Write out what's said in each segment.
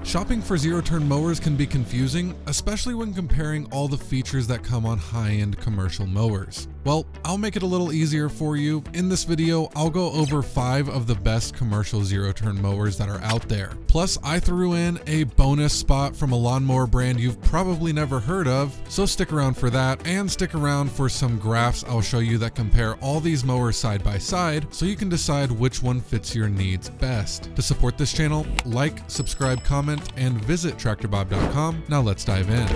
Shopping for zero-turn mowers can be confusing, especially when comparing all the features that come on high-end commercial mowers. Well, I'll make it a little easier for you. In this video, I'll go over 5 of the best commercial zero-turn mowers that are out there. Plus, I threw in a bonus spot from a lawnmower brand you've probably never heard of, so stick around for that, and stick around for some graphs I'll show you that compare all these mowers side by side, so you can decide which one fits your needs best. To support this channel, like, subscribe, comment, and visit TractorBob.com. Now let's dive in.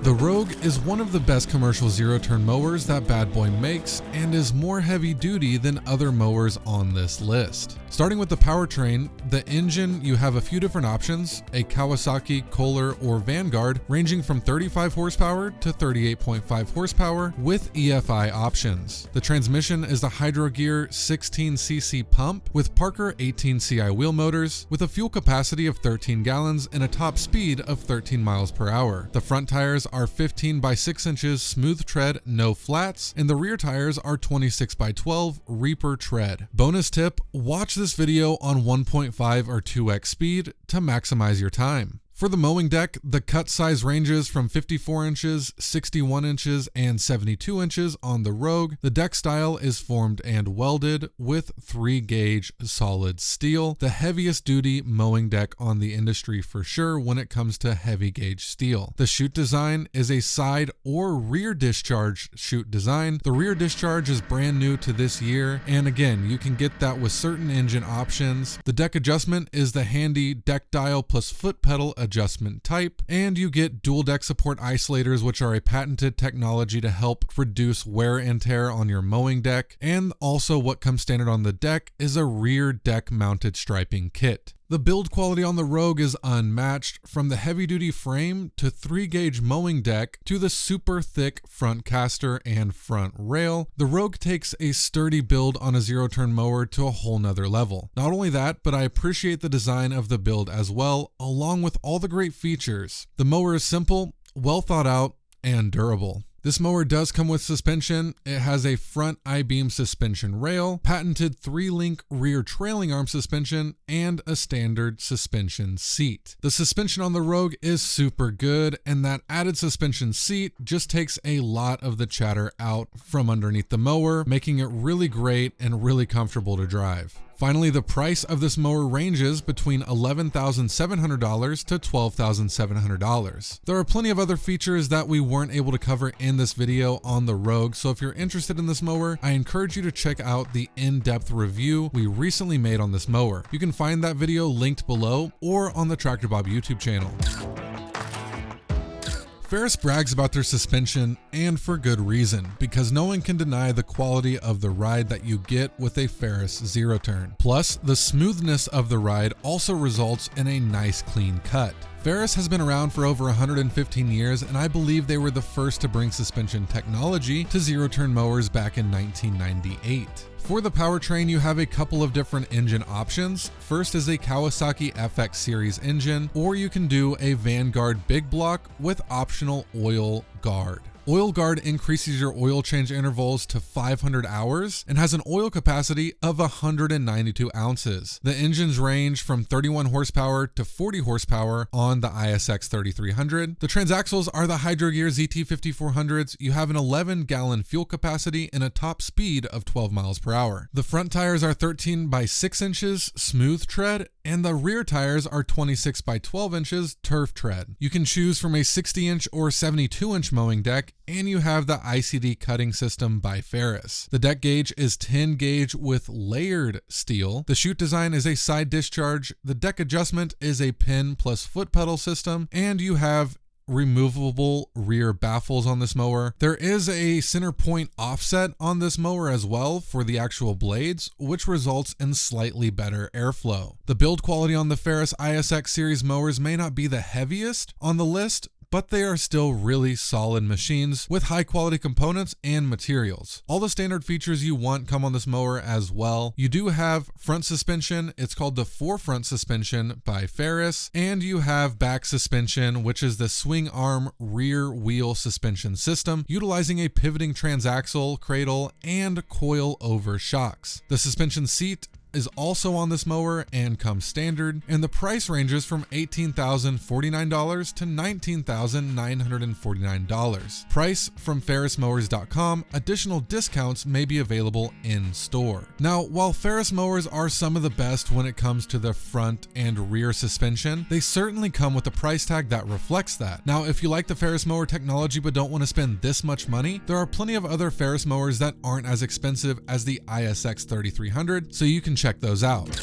The Rogue is one of the best commercial zero-turn mowers that Bad Boy makes and is more heavy-duty than other mowers on this list. Starting with the powertrain, the engine, you have a few different options, a Kawasaki, Kohler, or Vanguard, ranging from 35 horsepower to 38.5 horsepower with EFI options. The transmission is the Hydro Gear 16cc pump with Parker 18CI wheel motors with a fuel capacity of 13 gallons and a top speed of 13 miles per hour. The front tires are 15 by 6 inches smooth tread, no flats, and the rear tires are 26 by 12 Reaper tread. Bonus tip, watch this video on 1.5 or 2x speed to maximize your time. For the mowing deck, the cut size ranges from 54 inches, 61 inches, and 72 inches on the Rogue. The deck style is formed and welded with 3-gauge solid steel, the heaviest duty mowing deck on the industry for sure when it comes to heavy gauge steel. The chute design is a side or rear discharge chute design. The rear discharge is brand new to this year, and again, you can get that with certain engine options. The deck adjustment is the handy deck dial plus foot pedal adjustment type, and you get dual deck support isolators, which are a patented technology to help reduce wear and tear on your mowing deck. And also what comes standard on the deck is a rear deck mounted striping kit. The build quality on the Rogue is unmatched, from the heavy-duty frame to 3-gauge mowing deck to the super thick front caster and front rail. The Rogue takes a sturdy build on a zero-turn mower to a whole nother level. Not only that, but I appreciate the design of the build as well, along with all the great features. The mower is simple, well thought out, and durable. This mower does come with suspension. It has a front I-beam suspension rail, patented 3-link rear trailing arm suspension, and a standard suspension seat. The suspension on the Rogue is super good, and that added suspension seat just takes a lot of the chatter out from underneath the mower, making it really great and really comfortable to drive. Finally, the price of this mower ranges between $11,700 to $12,700. There are plenty of other features that we weren't able to cover in this video on the Rogue, so if you're interested in this mower, I encourage you to check out the in-depth review we recently made on this mower. You can find that video linked below or on the Tractor Bob YouTube channel. Ferris brags about their suspension, and for good reason, because no one can deny the quality of the ride that you get with a Ferris Zero Turn. Plus, the smoothness of the ride also results in a nice clean cut. Ferris has been around for over 115 years, and I believe they were the first to bring suspension technology to zero-turn mowers back in 1998. For the powertrain, you have a couple of different engine options. First is a Kawasaki FX series engine, or you can do a Vanguard big block with optional oil guard. Oil Guard increases your oil change intervals to 500 hours and has an oil capacity of 192 ounces. The engines range from 31 horsepower to 40 horsepower on the ISX 3300. The transaxles are the Hydro Gear ZT5400s. You have an 11-gallon fuel capacity and a top speed of 12 miles per hour. The front tires are 13 by 6 inches smooth tread, and the rear tires are 26 by 12 inches turf tread. You can choose from a 60-inch or 72-inch mowing deck, and you have the ICD cutting system by Ferris. The deck gauge is 10 gauge with layered steel. The chute design is a side discharge. The deck adjustment is a pin plus foot pedal system, and you have removable rear baffles on this mower. There is a center point offset on this mower as well for the actual blades, which results in slightly better airflow. The build quality on the Ferris ISX series mowers may not be the heaviest on the list, but they are still really solid machines with high quality components and materials. All the standard features you want come on this mower as well. You do have front suspension. It's called the forefront suspension by Ferris, and you have back suspension, which is the swing arm rear wheel suspension system, utilizing a pivoting transaxle, cradle, and coil over shocks. The suspension seat is also on this mower and comes standard, and the price ranges from $18,049 to $19,949. Price from ferrismowers.com. Additional discounts may be available in store. Now, while Ferris mowers are some of the best when it comes to the front and rear suspension, they certainly come with a price tag that reflects that. Now, if you like the Ferris mower technology but don't want to spend this much money, there are plenty of other Ferris mowers that aren't as expensive as the ISX 3300, so you can check those out.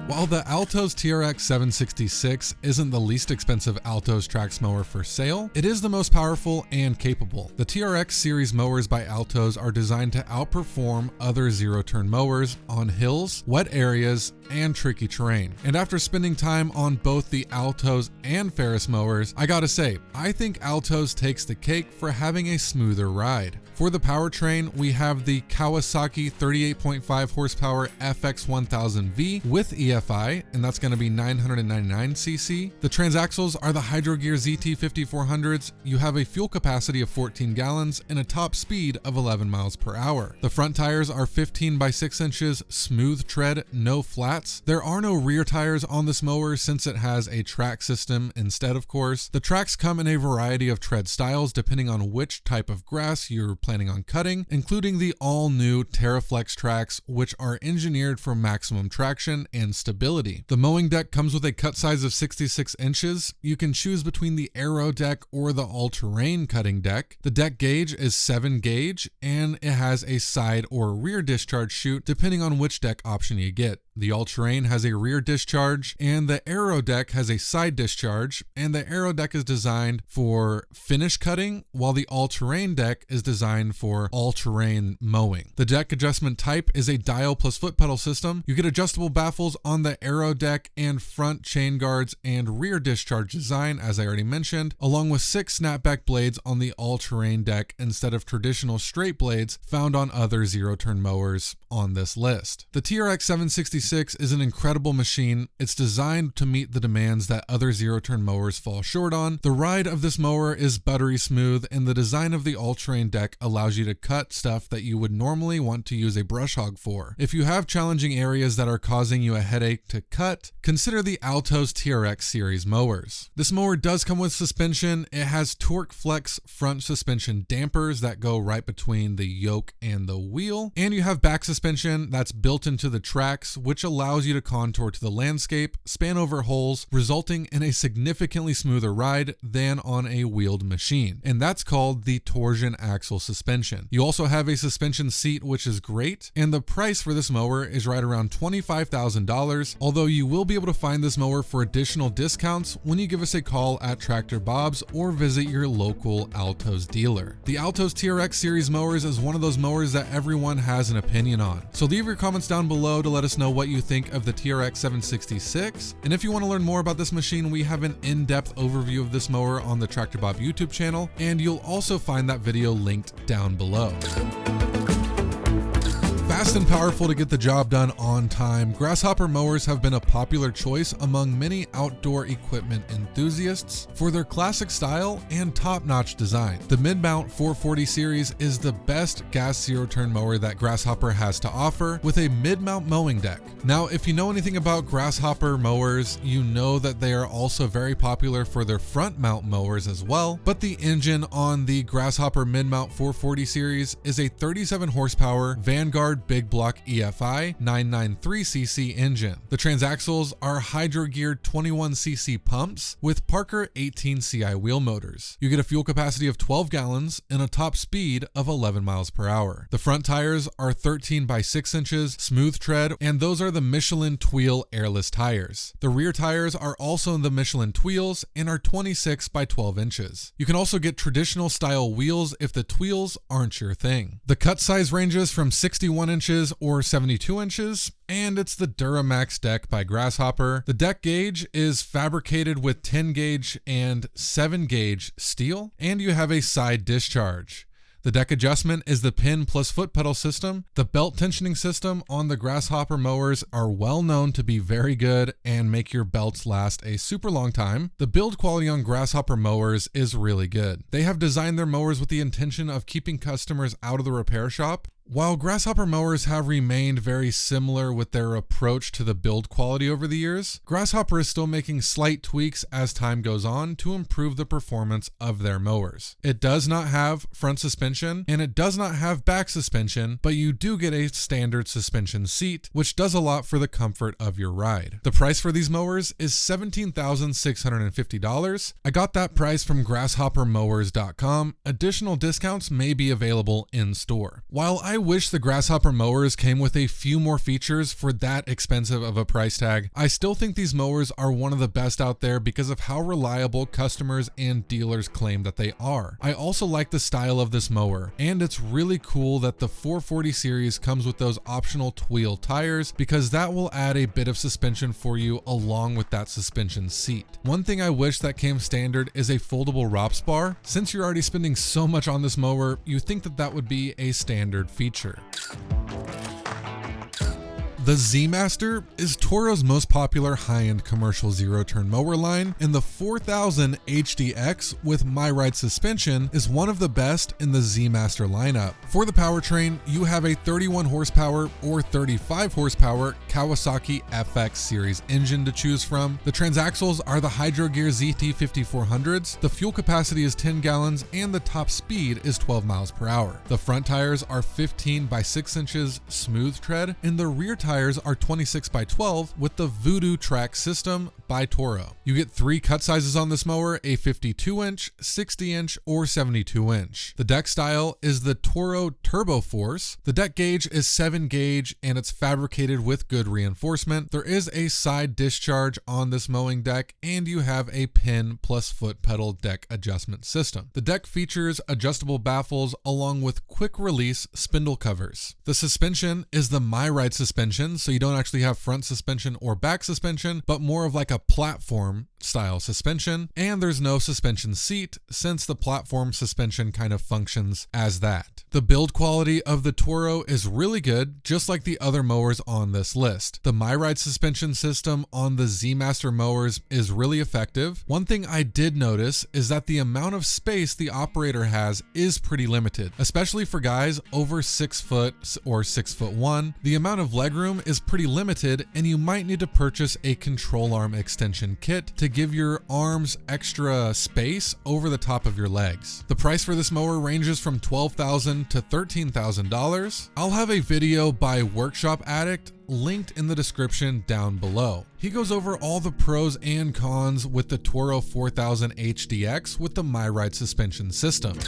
While the Alto's TRX 766 isn't the least expensive Alto's trax mower for sale, it is the most powerful and capable. The TRX series mowers by Alto's are designed to outperform other zero-turn mowers on hills, wet areas, and tricky terrain. And after spending time on both the Alto's and Ferris mowers, I gotta say, I think Alto's takes the cake for having a smoother ride. For the powertrain, we have the Kawasaki 38.5 horsepower FX1000V with EFI, and that's going to be 999cc. The transaxles are the Hydrogear ZT5400s. You have a fuel capacity of 14 gallons and a top speed of 11 miles per hour. The front tires are 15 by 6 inches, smooth tread, no flats. There are no rear tires on this mower since it has a track system instead, of course. The tracks come in a variety of tread styles depending on which type of grass you're planning on cutting, including the all-new TerraFlex tracks, which are engineered for maximum traction and stability. The mowing deck comes with a cut size of 66 inches. You can choose between the aero deck or the all-terrain cutting deck. The deck gauge is 7 gauge, and it has a side or rear discharge chute depending on which deck option you get. The all-terrain has a rear discharge, and the aero deck has a side discharge, and the aero deck is designed for finish cutting, while the all-terrain deck is designed for all-terrain mowing. The deck adjustment type is a dial plus foot pedal system. You get adjustable baffles on the aero deck and front chain guards and rear discharge design, as I already mentioned, along with 6 snapback blades on the all-terrain deck instead of traditional straight blades found on other zero-turn mowers on this list. The TRX 766 is an incredible machine. It's designed to meet the demands that other zero-turn mowers fall short on. The ride of this mower is buttery smooth, and the design of the all-terrain deck allows you to cut stuff that you would normally want to use a brush hog for. If you have challenging areas that are causing you a headache to cut, consider the Alto's TRX series mowers. This mower does come with suspension. It has Torque Flex front suspension dampers that go right between the yoke and the wheel, and you have back suspension that's built into the tracks, which allows you to contour to the landscape, span over holes, resulting in a significantly smoother ride than on a wheeled machine. And that's called the torsion axle suspension. You also have a suspension seat, which is great, and the price for this mower is right around $25,000, although you will be able to find this mower for additional discounts when you give us a call at Tractor Bob's or visit your local Alto's dealer. The Alto's TRX series mowers is one of those mowers that everyone has an opinion on. So leave your comments down below to let us know what you think of the TRX 766. And if you want to learn more about this machine, we have an in-depth overview of this mower on the Tractor Bob YouTube channel, and you'll also find that video linked down below. Fast and powerful to get the job done on time, Grasshopper mowers have been a popular choice among many outdoor equipment enthusiasts for their classic style and top-notch design. The Midmount 440 series is the best gas zero-turn mower that Grasshopper has to offer, with a mid-mount mowing deck. Now, if you know anything about Grasshopper mowers, you know that they are also very popular for their front-mount mowers as well, but the engine on the Grasshopper Midmount 440 series is a 37 horsepower Vanguard big block EFI 993cc engine. The transaxles are Hydrogear 21cc pumps with Parker 18CI wheel motors. You get a fuel capacity of 12 gallons and a top speed of 11 miles per hour. The front tires are 13 by 6 inches, smooth tread, and those are the Michelin Tweel airless tires. The rear tires are also the Michelin Tweels and are 26 by 12 inches. You can also get traditional style wheels if the Tweels aren't your thing. The cut size ranges from 61 inches or 72 inches, and it's the Duramax deck by Grasshopper. The deck gauge is fabricated with 10 gauge and 7 gauge steel, and you have a side discharge. The deck adjustment is the pin plus foot pedal system. The belt tensioning system on the Grasshopper mowers are well known to be very good and make your belts last a super long time. The build quality on Grasshopper mowers is really good. They have designed their mowers with the intention of keeping customers out of the repair shop While Grasshopper mowers have remained very similar with their approach to the build quality over the years, Grasshopper is still making slight tweaks as time goes on to improve the performance of their mowers. It does not have front suspension and it does not have back suspension, but you do get a standard suspension seat, which does a lot for the comfort of your ride. The price for these mowers is $17,650. I got that price from grasshoppermowers.com. Additional discounts may be available in store. While I wish the Grasshopper mowers came with a few more features for that expensive of a price tag, I still think these mowers are one of the best out there because of how reliable customers and dealers claim that they are. I also like the style of this mower, and it's really cool that the 440 series comes with those optional Tweel tires because that will add a bit of suspension for you along with that suspension seat. One thing I wish that came standard is a foldable ROPS bar. Since you're already spending so much on this mower, you think that that would be a standard feature. The Z-Master is Toro's most popular high-end commercial zero-turn mower line, and the 4000 HDX with MyRide suspension is one of the best in the Z-Master lineup. For the powertrain, you have a 31 horsepower or 35 horsepower Kawasaki FX series engine to choose from. The transaxles are the Hydro Gear ZT5400s, the fuel capacity is 10 gallons, and the top speed is 12 miles per hour. The front tires are 15 by 6 inches smooth tread, and the rear tires are 26 by 12 with the Voodoo Track system by Toro. You get 3 cut sizes on this mower, a 52-inch, 60-inch, or 72-inch. The deck style is the Toro Turbo Force. The deck gauge is 7 gauge and it's fabricated with good reinforcement. There is a side discharge on this mowing deck and you have a pin plus foot pedal deck adjustment system. The deck features adjustable baffles along with quick release spindle covers. The suspension is the MyRide suspension, so you don't actually have front suspension or back suspension, but more of like a platform style suspension, and there's no suspension seat since the platform suspension kind of functions as that. The build quality of the Toro is really good, just like the other mowers on this list. The MyRide suspension system on the Z-Master mowers is really effective. One thing I did notice is that the amount of space the operator has is pretty limited, especially for guys over 6 foot or 6'1". The amount of legroom is pretty limited, and you might need to purchase a control arm extension kit to give your arms extra space over the top of your legs. The price for this mower ranges from $12,000 to $13,000. I'll have a video by Workshop Addict linked in the description down below. He goes over all the pros and cons with the Toro 4000 HDX with the MyRide suspension system.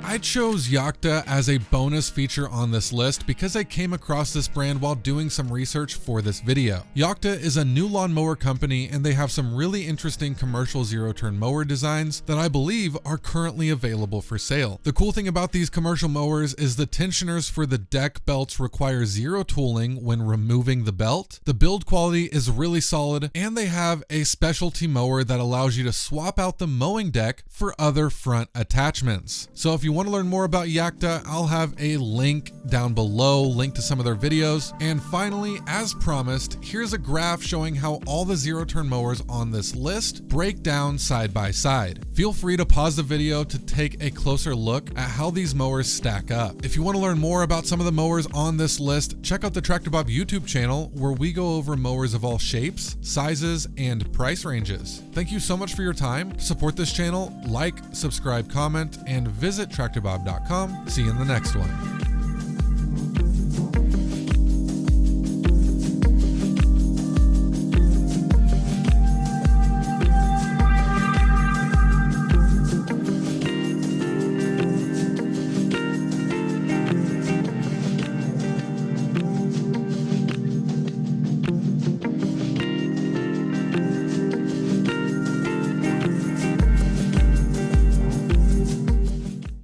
I chose Yaka as a bonus feature on this list because I came across this brand while doing some research for this video. Yaka is a new lawnmower company and they have some really interesting commercial zero-turn mower designs that I believe are currently available for sale. The cool thing about these commercial mowers is the tensioners for the deck belts require zero tooling when removing the belt. The build quality is really solid, and they have a specialty mower that allows you to swap out the mowing deck for other front attachments. So if you want to learn more about Yaka, I'll have a link down below, link to some of their videos. And finally, as promised, here's a graph showing how all the zero-turn mowers on this list break down side by side. Feel free to pause the video to take a closer look at how these mowers stack up. If you want to learn more about some of the mowers on this list, check out the Tractor Bob YouTube channel where we go over mowers of all shapes, sizes, and price ranges. Thank you so much for your time. To support this channel, like, subscribe, comment, and visit TractorBob.com. See you in the next one.